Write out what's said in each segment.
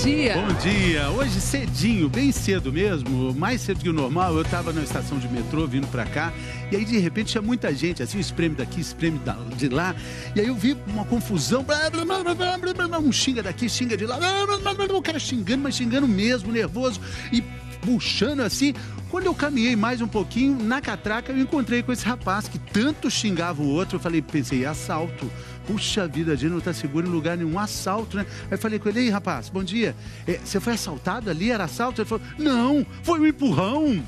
dia. Bom dia. Hoje cedinho, bem cedo mesmo, mais cedo que o normal, eu estava na estação de metrô vindo para cá, e aí de repente tinha muita gente, assim, espreme daqui, espreme de lá, e aí eu vi uma confusão, um xinga daqui, xinga de lá, o cara xingando, mas xingando mesmo, nervoso, e puxando assim. Quando eu caminhei mais um pouquinho, na catraca eu encontrei com esse rapaz que tanto xingava o outro. Eu pensei, assalto. Puxa vida, a gente não tá seguro em lugar nenhum, assalto, né? Aí eu falei com ele, ei rapaz, bom dia, você foi assaltado ali, era assalto? Ele falou, não, foi um empurrão.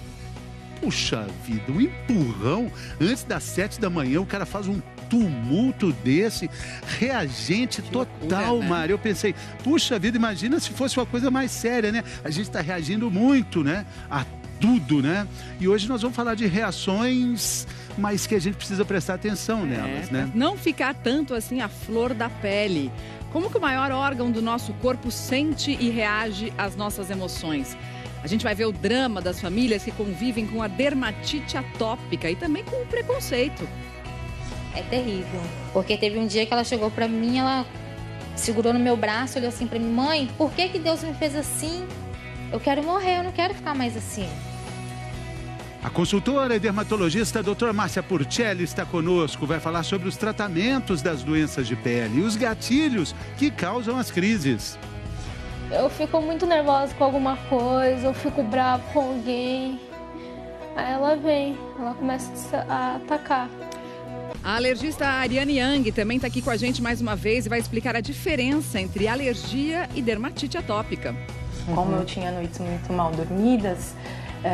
Puxa vida, um empurrão? Antes das 7 da manhã o cara faz um tumulto desse, reagente total, né? Mário. Eu pensei, puxa vida, imagina se fosse uma coisa mais séria, né? A gente tá reagindo muito, né? A tudo, né? E hoje nós vamos falar de reações, mas que a gente precisa prestar atenção nelas, né? Não ficar tanto assim à flor da pele. Como que o maior órgão do nosso corpo sente e reage às nossas emoções? A gente vai ver o drama das famílias que convivem com a dermatite atópica e também com o preconceito. É terrível, porque teve um dia que ela chegou pra mim, ela segurou no meu braço, olhou assim pra mim, mãe, por que Deus me fez assim? Eu quero morrer, eu não quero ficar mais assim. A consultora e dermatologista doutora Márcia Porcelli está conosco, vai falar sobre os tratamentos das doenças de pele e os gatilhos que causam as crises. Eu fico muito nervosa com alguma coisa, eu fico bravo com alguém. Aí ela vem, ela começa a atacar. A alergista Ariane Yang também está aqui com a gente mais uma vez e vai explicar a diferença entre alergia e dermatite atópica. Como eu tinha noites muito mal dormidas,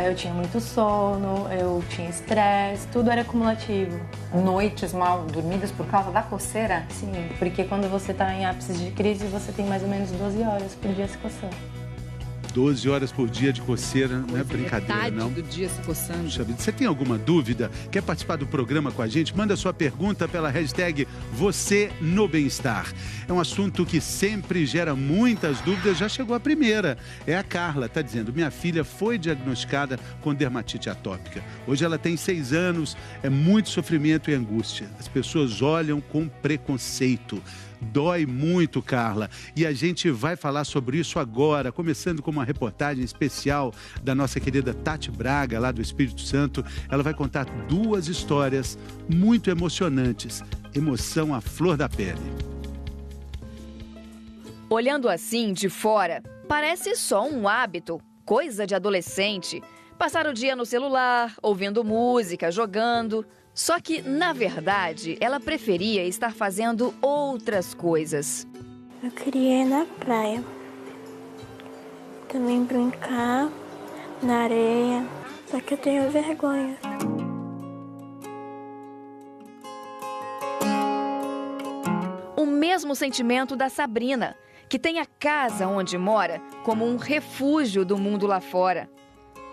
eu tinha muito sono, eu tinha estresse, tudo era acumulativo. Noites mal dormidas por causa da coceira? Sim, porque quando você está em ápice de crise, você tem mais ou menos 12 horas por dia se coçando. 12 horas por dia de coceira, não é brincadeira, não. Metade do dia se coçando. Puxa vida, você tem alguma dúvida? Quer participar do programa com a gente? Manda sua pergunta pela hashtag Você no Bem-Estar. É um assunto que sempre gera muitas dúvidas. Já chegou a primeira. É a Carla, está dizendo, minha filha foi diagnosticada com dermatite atópica. Hoje ela tem 6 anos, é muito sofrimento e angústia. As pessoas olham com preconceito. Dói muito, Carla, e a gente vai falar sobre isso agora, começando com uma reportagem especial da nossa querida Tati Braga, lá do Espírito Santo. Ela vai contar 2 histórias muito emocionantes, emoção à flor da pele. Olhando assim de fora, parece só um hábito, coisa de adolescente. Passar o dia no celular, ouvindo música, jogando. Só que, na verdade, ela preferia estar fazendo outras coisas. Eu queria ir na praia, também brincar na areia, só que eu tenho vergonha. O mesmo sentimento da Sabrina, que tem a casa onde mora como um refúgio do mundo lá fora.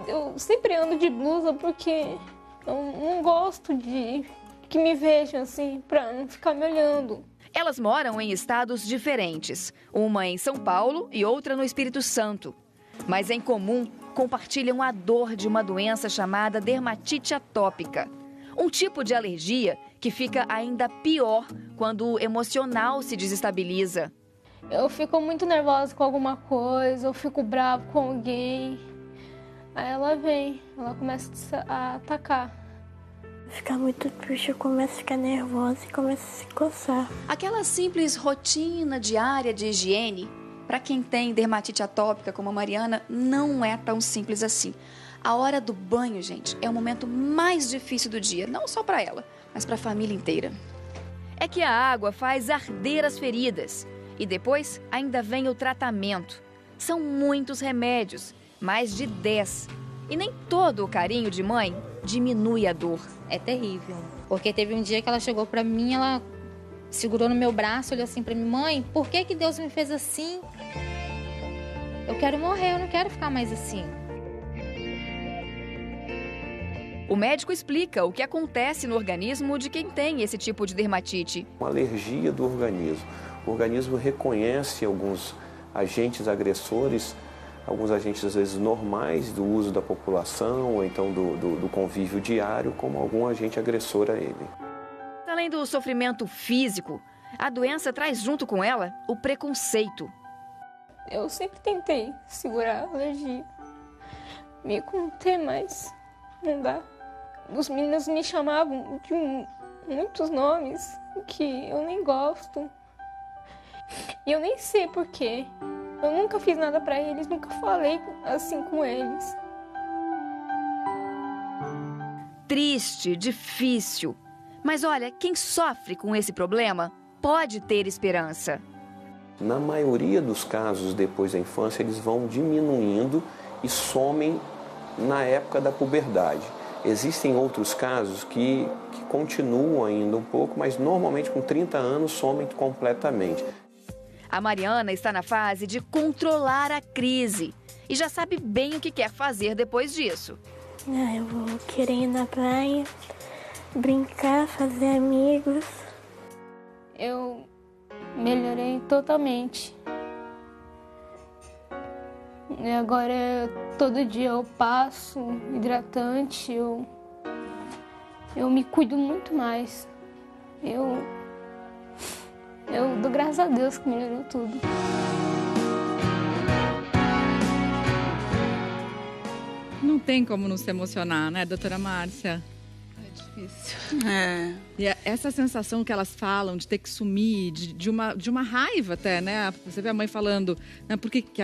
Eu sempre ando de blusa porque eu não gosto de que me vejam assim, pra não ficar me olhando. Elas moram em estados diferentes, uma em São Paulo e outra no Espírito Santo. Mas em comum, compartilham a dor de uma doença chamada dermatite atópica. Um tipo de alergia que fica ainda pior quando o emocional se desestabiliza. Eu fico muito nervosa com alguma coisa, eu fico bravo com alguém. Aí ela vem, ela começa a atacar. Fica muito triste, eu começo a ficar nervosa e começo a se coçar. Aquela simples rotina diária de higiene, para quem tem dermatite atópica como a Mariana, não é tão simples assim. A hora do banho, gente, é o momento mais difícil do dia, não só para ela, mas para a família inteira. É que a água faz arder as feridas e depois ainda vem o tratamento. São muitos remédios. Mais de 10. E nem todo o carinho de mãe diminui a dor. É terrível, porque teve um dia que ela chegou pra mim, ela segurou no meu braço, olhou assim pra mim, mãe, por que Deus me fez assim? Eu quero morrer, eu não quero ficar mais assim. O médico explica o que acontece no organismo de quem tem esse tipo de dermatite. Uma alergia do organismo. O organismo reconhece alguns agentes agressores, alguns agentes às vezes normais do uso da população, ou então do convívio diário, como algum agente agressor a ele. Além do sofrimento físico, a doença traz junto com ela o preconceito. Eu sempre tentei segurar a alergia, me conter, mas não dá. Os meninos me chamavam de muitos nomes que eu nem gosto. E eu nem sei porquê. Eu nunca fiz nada pra eles, nunca falei assim com eles. Triste, difícil. Mas olha, quem sofre com esse problema pode ter esperança. Na maioria dos casos, depois da infância, eles vão diminuindo e somem na época da puberdade. Existem outros casos que continuam ainda um pouco, mas normalmente com 30 anos somem completamente. A Mariana está na fase de controlar a crise e já sabe bem o que quer fazer depois disso. Eu vou querer ir na praia, brincar, fazer amigos. Eu melhorei totalmente. E agora, todo dia eu passo hidratante, eu me cuido muito mais. Eu dou graças a Deus que melhorou tudo. Não tem como não se emocionar, né, doutora Márcia? É difícil. E essa sensação que elas falam de ter que sumir, de uma raiva até, né? Você vê a mãe falando, né,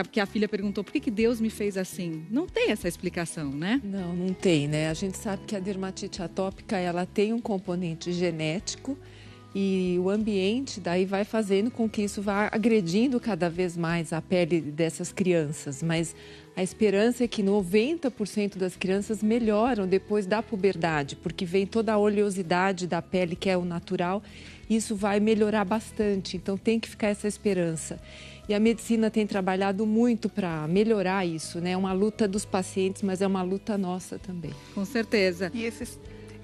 que a filha perguntou, por que Deus me fez assim? Não tem essa explicação, né? Não tem, né? A gente sabe que a dermatite atópica, ela tem um componente genético e o ambiente daí vai fazendo com que isso vá agredindo cada vez mais a pele dessas crianças. Mas a esperança é que 90% das crianças melhoram depois da puberdade, porque vem toda a oleosidade da pele, que é o natural, e isso vai melhorar bastante. Então tem que ficar essa esperança. E a medicina tem trabalhado muito para melhorar isso, né? É uma luta dos pacientes, mas é uma luta nossa também. Com certeza. E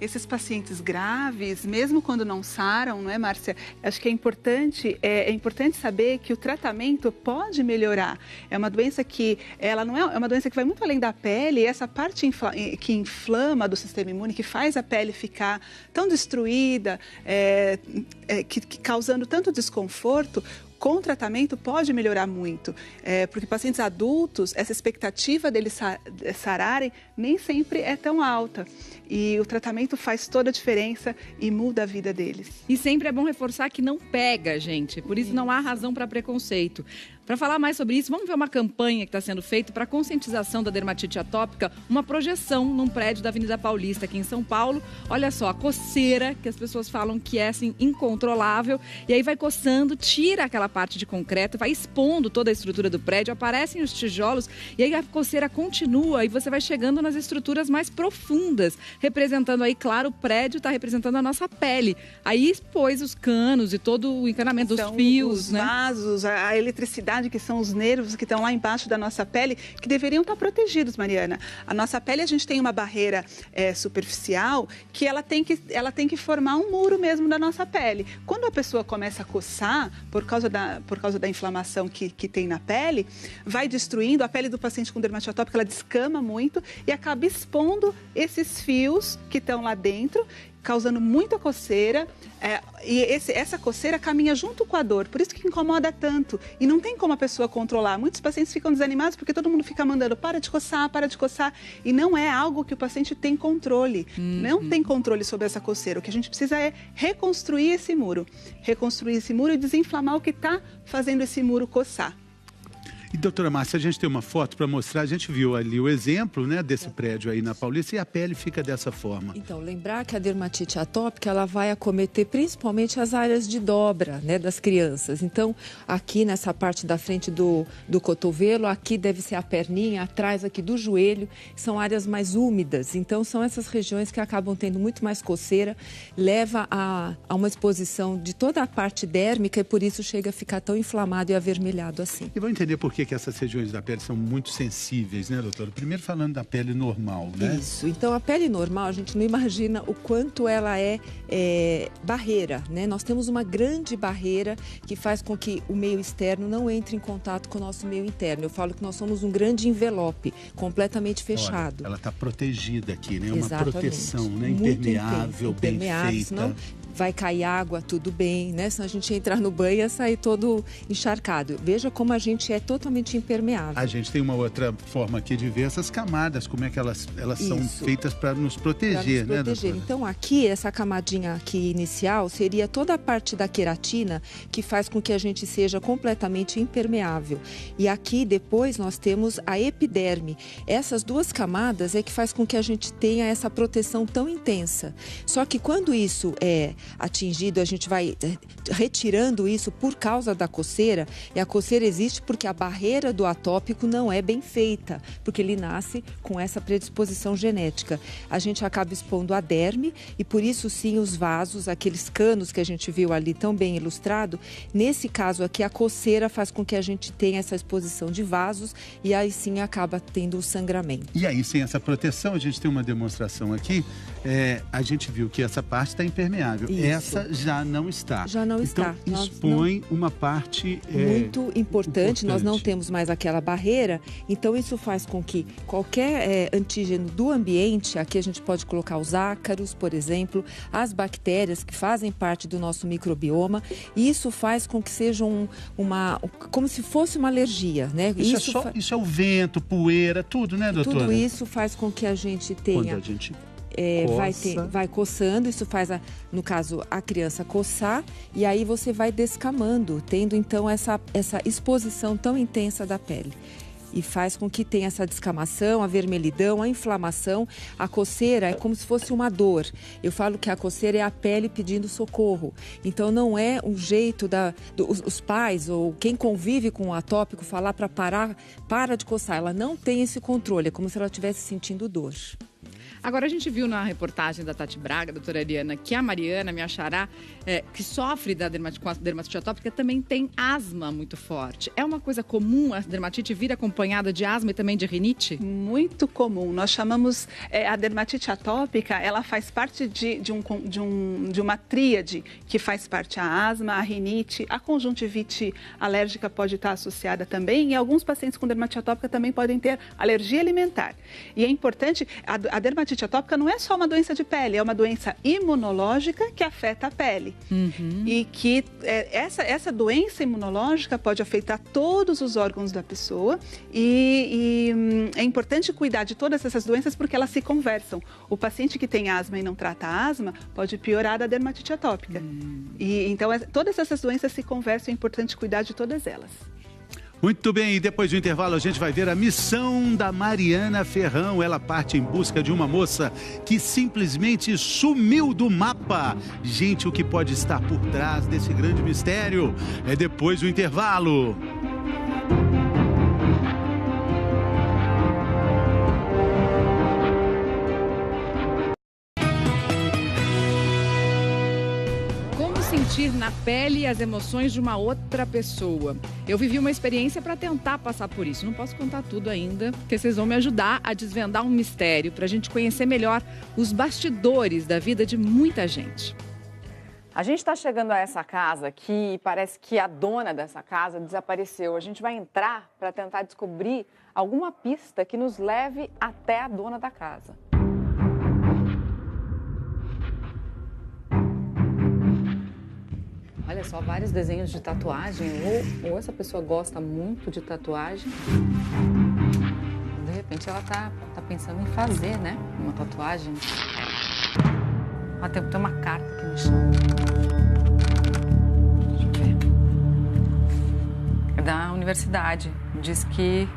esses pacientes graves, mesmo quando não saram, não é, Márcia? Acho que é importante saber que o tratamento pode melhorar. É uma doença que ela não é uma doença que vai muito além da pele. Essa parte que inflama do sistema imune, que faz a pele ficar tão destruída, causando tanto desconforto. Com o tratamento pode melhorar muito, porque pacientes adultos, essa expectativa deles sararem nem sempre é tão alta. E o tratamento faz toda a diferença e muda a vida deles. E sempre é bom reforçar que não pega, gente. Por isso não há razão para preconceito. Para falar mais sobre isso, vamos ver uma campanha que está sendo feita para conscientização da dermatite atópica, uma projeção num prédio da Avenida Paulista, aqui em São Paulo. Olha só, a coceira, que as pessoas falam que é assim, incontrolável, e aí vai coçando, tira aquela parte de concreto, vai expondo toda a estrutura do prédio, aparecem os tijolos, e aí a coceira continua e você vai chegando nas estruturas mais profundas, representando aí, claro, o prédio está representando a nossa pele. Aí expôs os canos e todo o encanamento dos fios, os né? vasos, a eletricidade, que são os nervos que estão lá embaixo da nossa pele, que deveriam estar protegidos, Mariana. A nossa pele, a gente tem uma barreira superficial que ela tem que formar um muro mesmo da nossa pele. Quando a pessoa começa a coçar, por causa da inflamação que tem na pele, vai destruindo, a pele do paciente com dermatite atópica, ela descama muito e acaba expondo esses fios que estão lá dentro, causando muita coceira, e essa coceira caminha junto com a dor, por isso que incomoda tanto. E não tem como a pessoa controlar. Muitos pacientes ficam desanimados porque todo mundo fica mandando para de coçar, e não é algo que o paciente tem controle. Não tem controle sobre essa coceira. O que a gente precisa é reconstruir esse muro e desinflamar o que está fazendo esse muro coçar. E, doutora Márcia, a gente tem uma foto para mostrar, a gente viu ali o exemplo, né, desse prédio aí na Paulista, e a pele fica dessa forma. Então, lembrar que a dermatite atópica, ela vai acometer principalmente as áreas de dobra, né, das crianças. Então, aqui nessa parte da frente do cotovelo, aqui deve ser a perninha, atrás aqui do joelho, são áreas mais úmidas. Então, são essas regiões que acabam tendo muito mais coceira, leva a uma exposição de toda a parte dérmica e por isso chega a ficar tão inflamado e avermelhado assim. E vou entender por que essas regiões da pele são muito sensíveis, né, doutora? Primeiro falando da pele normal, né? Isso. Então, a pele normal, a gente não imagina o quanto ela é barreira, né? Nós temos uma grande barreira que faz com que o meio externo não entre em contato com o nosso meio interno. Eu falo que nós somos um grande envelope, completamente fechado. Olha, ela está protegida aqui, né? Exatamente. Uma proteção, né? Muito Impermeável, bem feita. Senão vai cair água, tudo bem, né? Se a gente entrar no banho e sair todo encharcado. Veja como a gente é totalmente impermeável. A gente tem uma outra forma aqui de ver essas camadas, como é que elas são feitas para nos proteger, né, doutora? Então aqui, essa camadinha aqui inicial seria toda a parte da queratina que faz com que a gente seja completamente impermeável. E aqui depois nós temos a epiderme. Essas duas camadas é que faz com que a gente tenha essa proteção tão intensa. Só que quando isso é atingido, a gente vai retirando isso por causa da coceira, e a coceira existe porque a barreira do atópico não é bem feita, porque ele nasce com essa predisposição genética. A gente acaba expondo a derme e por isso sim os vasos, aqueles canos que a gente viu ali tão bem ilustrado, nesse caso aqui a coceira faz com que a gente tenha essa exposição de vasos e aí sim acaba tendo o sangramento. E aí, sem essa proteção, a gente tem uma demonstração aqui, a gente viu que essa parte está impermeável. Isso. Essa já não está. Já não está. Então, expõe uma parte muito importante. Nós não temos mais aquela barreira, então isso faz com que qualquer antígeno do ambiente, aqui a gente pode colocar os ácaros, por exemplo, as bactérias que fazem parte do nosso microbioma, e isso faz com que seja como se fosse uma alergia, né? Isso é o vento, poeira, tudo, né, doutora? Tudo isso faz com que a gente tenha... Quando a gente... vai coçando, isso faz, no caso, a criança coçar e aí você vai descamando, tendo então essa exposição tão intensa da pele. E faz com que tenha essa descamação, a vermelhidão, a inflamação. A coceira é como se fosse uma dor. Eu falo que a coceira é a pele pedindo socorro. Então não é um jeito os pais ou quem convive com o atópico falar para parar, para de coçar. Ela não tem esse controle, é como se ela estivesse sentindo dor. Agora, a gente viu na reportagem da Tati Braga, doutora Ariana, que a Mariana, minha xará, que sofre com a dermatite atópica, também tem asma muito forte. É uma coisa comum a dermatite vir acompanhada de asma e também de rinite? Muito comum. Nós chamamos a dermatite atópica, ela faz parte de uma tríade que faz parte a asma, a rinite, a conjuntivite alérgica pode estar associada também, e alguns pacientes com dermatite atópica também podem ter alergia alimentar. E é importante, a dermatite atópica não é só uma doença de pele, é uma doença imunológica que afeta a pele. Uhum. E que essa doença imunológica pode afetar todos os órgãos da pessoa e é importante cuidar de todas essas doenças porque elas se conversam. O paciente que tem asma e não trata a asma pode piorar da dermatite atópica. E então todas essas doenças se conversam, é importante cuidar de todas elas. Muito bem, e depois do intervalo a gente vai ver a missão da Mariana Ferrão. Ela parte em busca de uma moça que simplesmente sumiu do mapa. Gente, o que pode estar por trás desse grande mistério? É depois do intervalo. Sentir na pele as emoções de uma outra pessoa. Eu vivi uma experiência para tentar passar por isso. Não posso contar tudo ainda, porque vocês vão me ajudar a desvendar um mistério para a gente conhecer melhor os bastidores da vida de muita gente. A gente está chegando a essa casa que parece que a dona dessa casa desapareceu. A gente vai entrar para tentar descobrir alguma pista que nos leve até a dona da casa. Olha só, vários desenhos de tatuagem, ou essa pessoa gosta muito de tatuagem. De repente ela tá pensando em fazer, né, uma tatuagem. Tem uma carta aqui no chão. Deixa eu ver. É da universidade. Diz que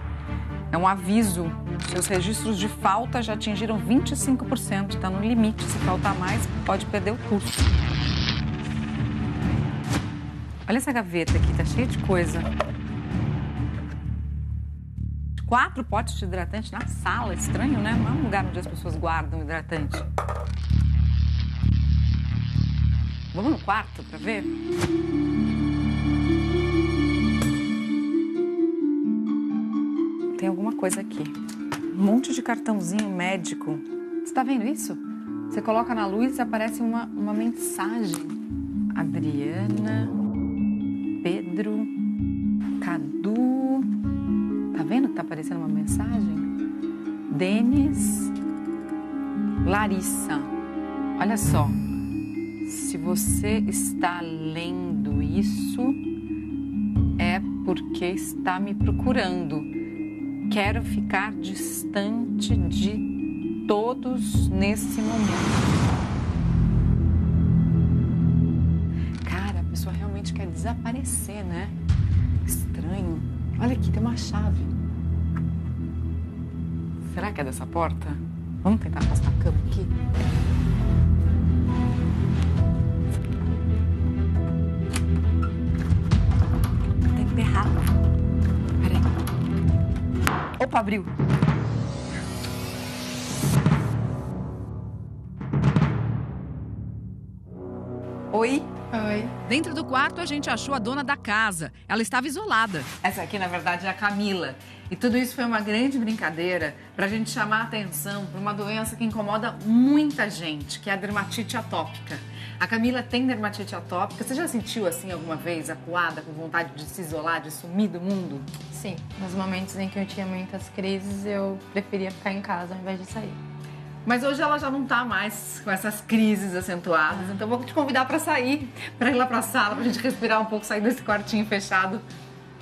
é um aviso. Seus registros de falta já atingiram 25%. Está no limite. Se faltar mais, pode perder o curso. Olha essa gaveta aqui, tá cheia de coisa. 4 potes de hidratante na sala, estranho, né? Não é um lugar onde as pessoas guardam hidratante. Vamos no quarto pra ver? Tem alguma coisa aqui. Um monte de cartãozinho médico. Você tá vendo isso? Você coloca na luz e aparece uma mensagem. Adriana... Pedro, Cadu, tá vendo que tá aparecendo uma mensagem? Denis, Larissa, olha só, Se você está lendo isso, é porque está me procurando. Quero ficar distante de todos nesse momento. Cara, a pessoa realmente quer desaparecer, né? Estranho. Olha aqui, tem uma chave. Será que é dessa porta? Vamos tentar afastar a cama aqui? Tá emperrado. Peraí. Opa, abriu. Oi? Oi. Dentro do quarto, a gente achou a dona da casa. Ela estava isolada. Essa aqui, na verdade, é a Camila. E tudo isso foi uma grande brincadeira para a gente chamar a atenção para uma doença que incomoda muita gente, que é a dermatite atópica. A Camila tem dermatite atópica. Você já sentiu assim alguma vez, acuada, com vontade de se isolar, de sumir do mundo? Sim, nos momentos em que eu tinha muitas crises, eu preferia ficar em casa ao invés de sair. Mas hoje ela já não está mais com essas crises acentuadas, então vou te convidar para sair, para ir lá para a sala, para a gente respirar um pouco, sair desse quartinho fechado.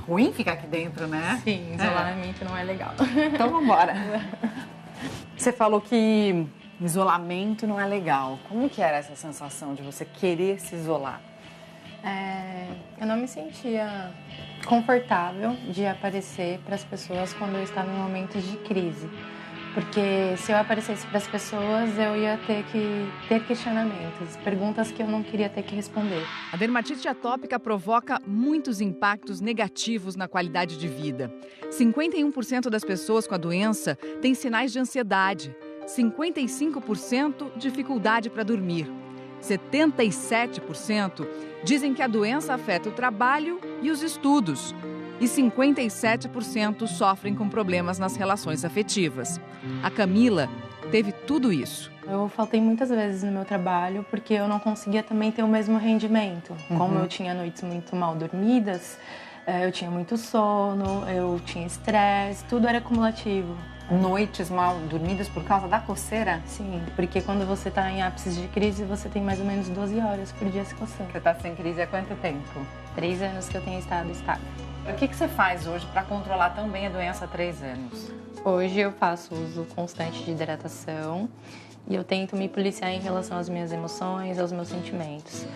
Ruim ficar aqui dentro, né? Sim, isolamento não é legal. Então vamos embora. Você falou que isolamento não é legal. Como que era essa sensação de você querer se isolar? Eu não me sentia confortável de aparecer para as pessoas quando eu estava em momentos de crise. Porque se eu aparecesse para as pessoas, eu ia ter que ter questionamentos, perguntas que eu não queria ter que responder. A dermatite atópica provoca muitos impactos negativos na qualidade de vida. 51% das pessoas com a doença têm sinais de ansiedade, 55% dificuldade para dormir. 77% dizem que a doença afeta o trabalho e os estudos. E 57% sofrem com problemas nas relações afetivas. A Camila teve tudo isso. Eu faltei muitas vezes no meu trabalho porque eu não conseguia também ter o mesmo rendimento. Como eu tinha noites muito mal dormidas, eu tinha muito sono, eu tinha estresse, tudo era acumulativo. Noites mal dormidas por causa da coceira? Sim, porque quando você está em ápices de crise, você tem mais ou menos 12 horas por dia se coçando. Você está sem crise há quanto tempo? 3 anos que eu tenho estado estável. O que você faz hoje para controlar também a doença há 3 anos? Hoje eu faço uso constante de hidratação e eu tento me policiar em relação às minhas emoções, aos meus sentimentos.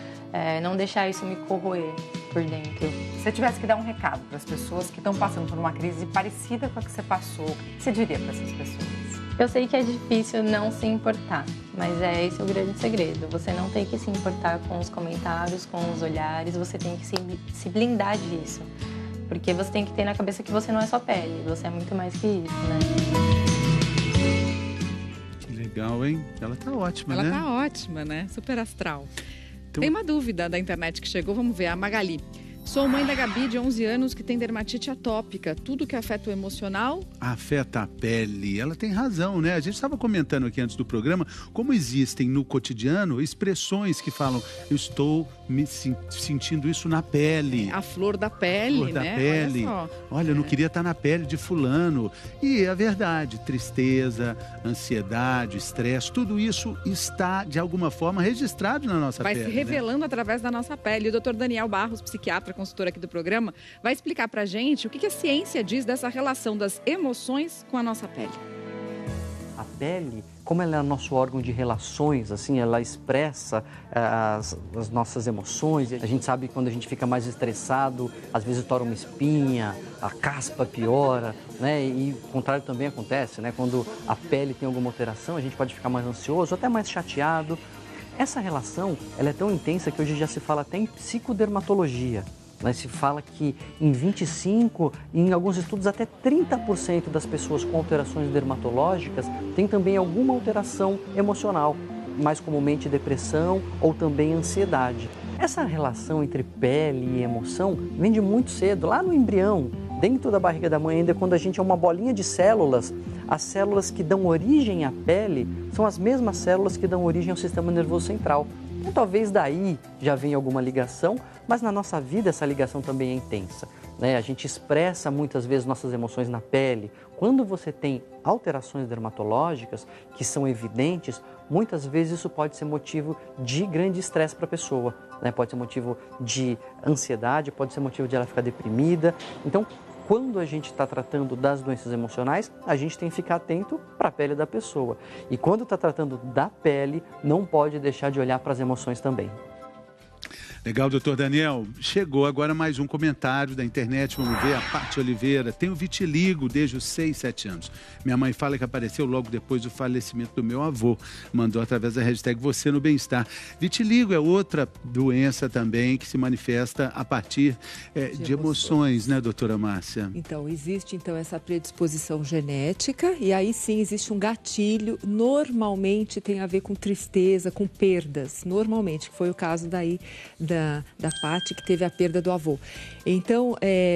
Não deixar isso me corroer por dentro. Se você tivesse que dar um recado para as pessoas que estão passando por uma crise parecida com a que você passou, o que você diria para essas pessoas? Eu sei que é difícil não se importar, mas esse é o grande segredo. Você não tem que se importar com os comentários, com os olhares, você tem que se blindar disso. Porque você tem que ter na cabeça que você não é só pele, você é muito mais que isso, né? Que legal, hein? Ela tá ótima, né? Ela tá ótima, né? Super astral. Então... Tem uma dúvida da internet que chegou, vamos ver, a Magali. Sou mãe da Gabi, de 11 anos, que tem dermatite atópica. Tudo que afeta o emocional... Afeta a pele. Ela tem razão, né? A gente estava comentando aqui antes do programa como existem no cotidiano expressões que falam eu estou me sentindo isso na pele. A flor da pele, flor da pele. Olha, eu não queria estar na pele de fulano. E é verdade, tristeza, ansiedade, estresse, tudo isso está, de alguma forma, registrado na nossa pele. Vai se revelando, né? Através da nossa pele. O Dr. Daniel Barros, psiquiatra, consultor aqui do programa, vai explicar pra gente o que a ciência diz dessa relação das emoções com a nossa pele. A pele, como ela é nosso órgão de relações, assim, ela expressa as nossas emoções. A gente sabe que quando a gente fica mais estressado, às vezes estoura uma espinha, a caspa piora, né? E o contrário também acontece, né? Quando a pele tem alguma alteração, a gente pode ficar mais ansioso, até mais chateado. Essa relação, ela é tão intensa que hoje já se fala até em psicodermatologia. Se fala que em 25%, em alguns estudos até 30% das pessoas com alterações dermatológicas têm também alguma alteração emocional, mais comumente depressão ou também ansiedade. Essa relação entre pele e emoção vem de muito cedo, lá no embrião, dentro da barriga da mãe, ainda quando a gente é uma bolinha de células. As células que dão origem à pele são as mesmas células que dão origem ao sistema nervoso central. Então, talvez daí já venha alguma ligação, mas na nossa vida essa ligação também é intensa. né? A gente expressa muitas vezes nossas emoções na pele. Quando você tem alterações dermatológicas que são evidentes, muitas vezes isso pode ser motivo de grande estresse para a pessoa, né? Pode ser motivo de ansiedade, pode ser motivo de ela ficar deprimida. Então, quando a gente está tratando das doenças emocionais, a gente tem que ficar atento para a pele da pessoa. E quando está tratando da pele, não pode deixar de olhar para as emoções também. Legal, doutor Daniel. Chegou agora mais um comentário da internet, vamos ver, a Paty Oliveira. Tenho vitiligo desde os 6, 7 anos. Minha mãe fala que apareceu logo depois do falecimento do meu avô. Mandou através da hashtag Você no Bem-Estar. Vitiligo é outra doença também que se manifesta a partir de emoções, né, doutora Márcia? Então, existe essa predisposição genética e aí sim existe um gatilho, normalmente tem a ver com tristeza, com perdas, normalmente, que foi o caso daí da Paty, que teve a perda do avô. Então,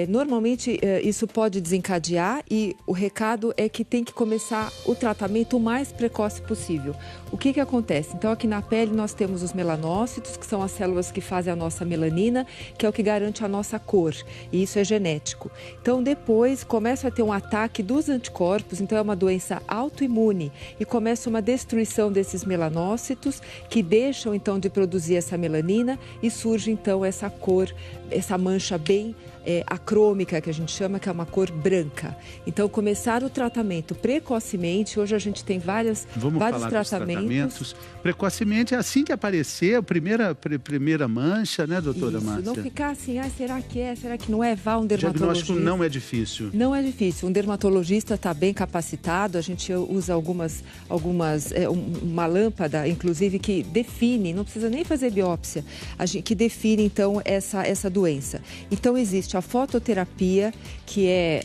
normalmente isso pode desencadear e o recado é que tem que começar o tratamento o mais precoce possível. O que acontece? Então, aqui na pele nós temos os melanócitos, que são as células que fazem a nossa melanina, que é o que garante a nossa cor, e isso é genético. Então, depois começa a ter um ataque dos anticorpos, então é uma doença autoimune, e começa uma destruição desses melanócitos, que deixam então de produzir essa melanina, e surge então essa cor, essa mancha bem acrômica, que a gente chama, que é uma cor branca. Então, começar o tratamento precocemente, hoje a gente tem vários tratamentos. Precocemente é assim que aparecer a primeira mancha, né, doutora Márcia? Não ficar assim, será que é, será que não é? Vá um dermatologista. O diagnóstico não é difícil. Não é difícil. Um dermatologista está bem capacitado, a gente usa uma lâmpada, inclusive, que define, não precisa nem fazer biópsia, que define, então, essa doença. Então, existe a fototerapia, que é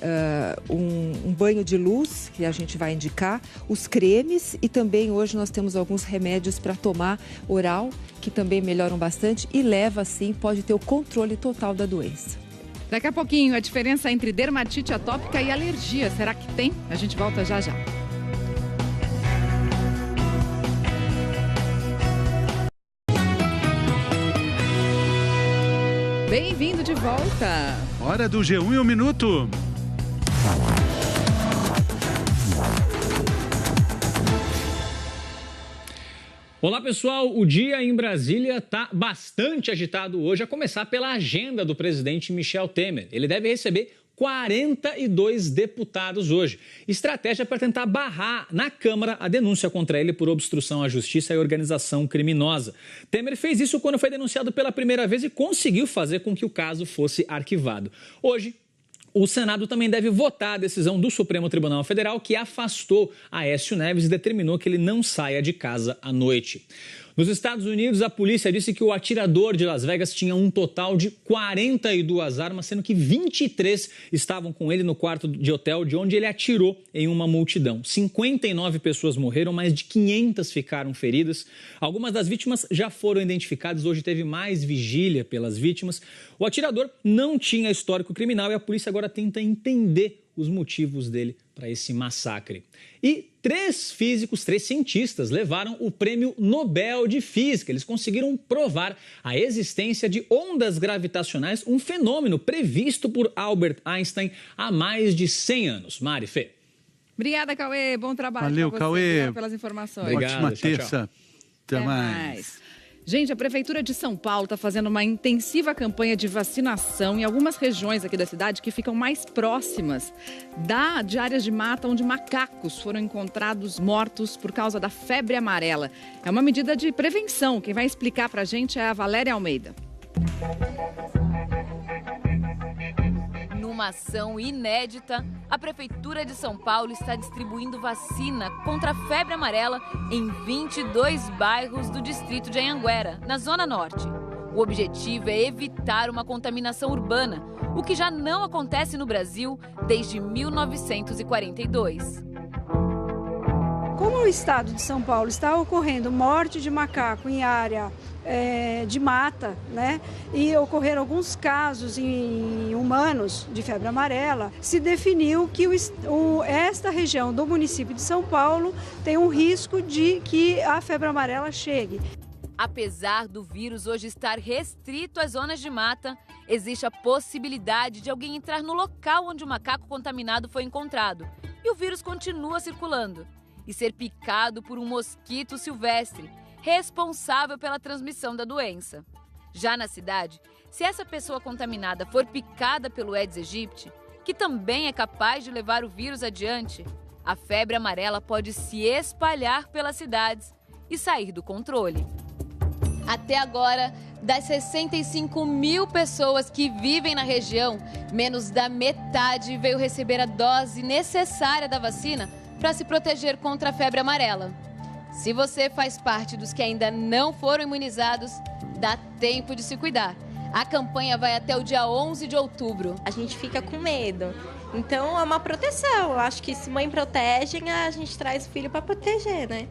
um banho de luz, que a gente vai indicar, os cremes, e também hoje nós temos alguns remédios para tomar oral, que também melhoram bastante e leva, sim, pode ter o controle total da doença. Daqui a pouquinho, a diferença entre dermatite atópica e alergia, será que tem? A gente volta já já. Bem-vindo de volta. Hora do G1 em 1 minuto. Olá, pessoal. O dia em Brasília está bastante agitado hoje, a começar pela agenda do presidente Michel Temer. Ele deve receber 42 deputados hoje. Estratégia para tentar barrar na Câmara a denúncia contra ele por obstrução à justiça e organização criminosa. Temer fez isso quando foi denunciado pela primeira vez e conseguiu fazer com que o caso fosse arquivado. Hoje, o Senado também deve votar a decisão do Supremo Tribunal Federal, que afastou Aécio Neves e determinou que ele não saia de casa à noite. Nos Estados Unidos, a polícia disse que o atirador de Las Vegas tinha um total de 42 armas, sendo que 23 estavam com ele no quarto de hotel de onde ele atirou em uma multidão. 59 pessoas morreram, mais de 500 ficaram feridas. Algumas das vítimas já foram identificadas, hoje teve mais vigília pelas vítimas. O atirador não tinha histórico criminal e a polícia agora tenta entender os motivos dele para esse massacre. E 3 cientistas levaram o Prêmio Nobel de Física. Eles conseguiram provar a existência de ondas gravitacionais, um fenômeno previsto por Albert Einstein há mais de 100 anos. Mari, Fê. Obrigada, Cauê. Bom trabalho. Valeu, pra você. Cauê. Obrigada pelas informações. Obrigado. Ótima tchau, terça. Até mais. Gente, a Prefeitura de São Paulo está fazendo uma intensiva campanha de vacinação em algumas regiões aqui da cidade que ficam mais próximas de áreas de mata onde macacos foram encontrados mortos por causa da febre amarela. É uma medida de prevenção. Quem vai explicar para a gente é a Valéria Almeida. Numa ação inédita, a Prefeitura de São Paulo está distribuindo vacina contra a febre amarela em 22 bairros do distrito de Anhanguera, na Zona Norte. O objetivo é evitar uma contaminação urbana, o que já não acontece no Brasil desde 1942. Como o estado de São Paulo está ocorrendo morte de macaco em área de mata, né? E ocorreram alguns casos em humanos de febre amarela, se definiu que esta região do município de São Paulo tem um risco de que a febre amarela chegue. Apesar do vírus hoje estar restrito às zonas de mata, existe a possibilidade de alguém entrar no local onde o macaco contaminado foi encontrado e o vírus continua circulando e ser picado por um mosquito silvestre, responsável pela transmissão da doença. Já na cidade, se essa pessoa contaminada for picada pelo Aedes aegypti, que também é capaz de levar o vírus adiante, a febre amarela pode se espalhar pelas cidades e sair do controle. Até agora, das 65 mil pessoas que vivem na região, menos da metade veio receber a dose necessária da vacina para se proteger contra a febre amarela. Se você faz parte dos que ainda não foram imunizados, dá tempo de se cuidar. A campanha vai até o dia 11 de outubro. A gente fica com medo. Então é uma proteção. Eu acho que se mãe protege, a gente traz o filho para proteger, né?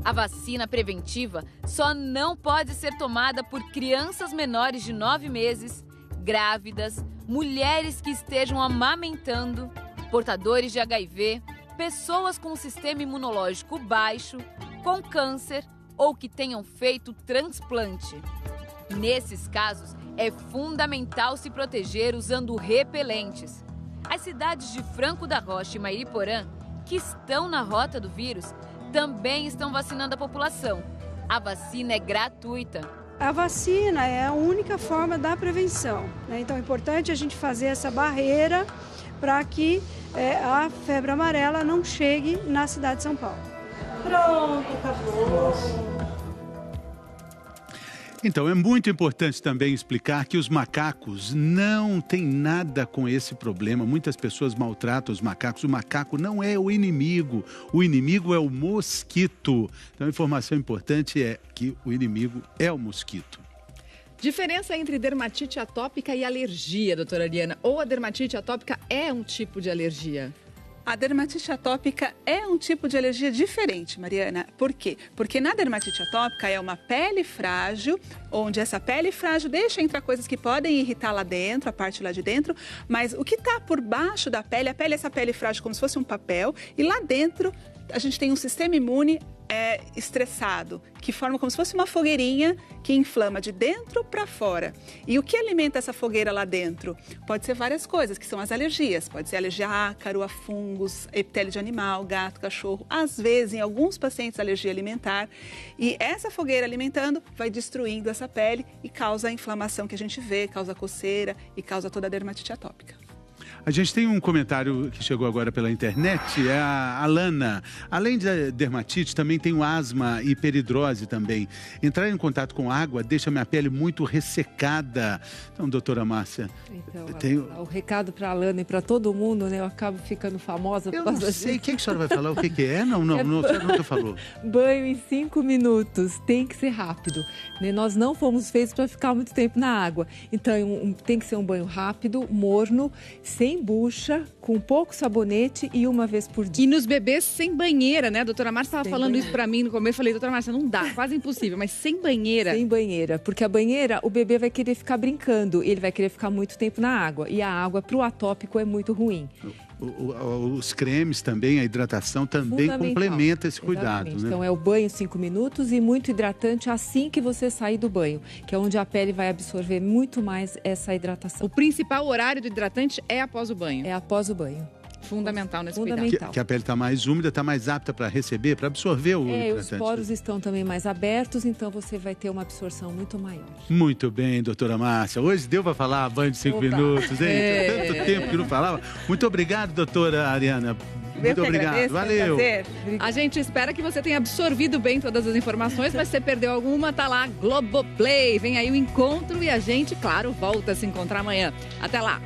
A vacina preventiva só não pode ser tomada por crianças menores de 9 meses, grávidas, mulheres que estejam amamentando, portadores de HIV, pessoas com sistema imunológico baixo, com câncer ou que tenham feito transplante. Nesses casos, é fundamental se proteger usando repelentes. As cidades de Franco da Rocha e Mairiporã, que estão na rota do vírus, também estão vacinando a população. A vacina é gratuita. A vacina é a única forma da prevenção, né? Então é importante a gente fazer essa barreira para que a febre amarela não chegue na cidade de São Paulo. Pronto, acabou. Então, é muito importante também explicar que os macacos não têm nada com esse problema. Muitas pessoas maltratam os macacos. O macaco não é o inimigo é o mosquito. Então, a informação importante é que o inimigo é o mosquito. Diferença entre dermatite atópica e alergia, doutora Ariana? Ou a dermatite atópica é um tipo de alergia? A dermatite atópica é um tipo de alergia diferente, Mariana. Por quê? Porque na dermatite atópica é uma pele frágil, onde essa pele frágil deixa entrar coisas que podem irritar lá dentro, a parte lá de dentro, mas o que está por baixo da pele, a pele é essa pele frágil como se fosse um papel, e lá dentro a gente tem um sistema imune estressado, que forma como se fosse uma fogueirinha que inflama de dentro para fora. E o que alimenta essa fogueira lá dentro? Pode ser várias coisas, que são as alergias. Pode ser alergia a ácaro, a fungos, epitélio de animal, gato, cachorro. Às vezes, em alguns pacientes, alergia alimentar. E essa fogueira alimentando vai destruindo essa pele e causa a inflamação que a gente vê, causa coceira e causa toda a dermatite atópica. A gente tem um comentário que chegou agora pela internet, é a Alana. Além da dermatite, também tenho asma e hiperidrose também. Entrar em contato com água deixa minha pele muito ressecada. Então, doutora Márcia... Então, o recado para a Alana e para todo mundo, né? Eu acabo ficando famosa por causa disso. Eu não sei, o que a senhora vai falar? O que é? Não, a senhora nunca falou. Banho em 5 minutos, tem que ser rápido. Né? Nós não fomos feitos para ficar muito tempo na água. Então, tem que ser um banho rápido, morno, sem bucha, com pouco sabonete e uma vez por dia. E nos bebês sem banheira, né? A doutora Márcia estava falando isso para mim no começo. Eu falei, doutora Márcia, não dá, quase impossível, mas sem banheira. Sem banheira, porque a banheira, o bebê vai querer ficar brincando, ele vai querer ficar muito tempo na água. E a água para o atópico é muito ruim. Os cremes também, a hidratação também complementa esse cuidado. Né? Então é o banho 5 minutos e muito hidratante assim que você sair do banho, que é onde a pele vai absorver muito mais essa hidratação. O principal horário do hidratante é após o banho? É após o banho. Fundamental nesse cuidado. Que a pele está mais úmida, está mais apta para receber, para absorver o hidratante. Os poros estão também mais abertos, então você vai ter uma absorção muito maior. Muito bem, doutora Márcia. Hoje deu para falar banho de 5 minutos, hein? Tanto tempo que não falava. Muito obrigado, doutora Ariana. Muito obrigado. Agradeço, valeu. A gente espera que você tenha absorvido bem todas as informações, mas se você perdeu alguma, tá lá, Globoplay. Vem aí o encontro e a gente, claro, volta a se encontrar amanhã. Até lá.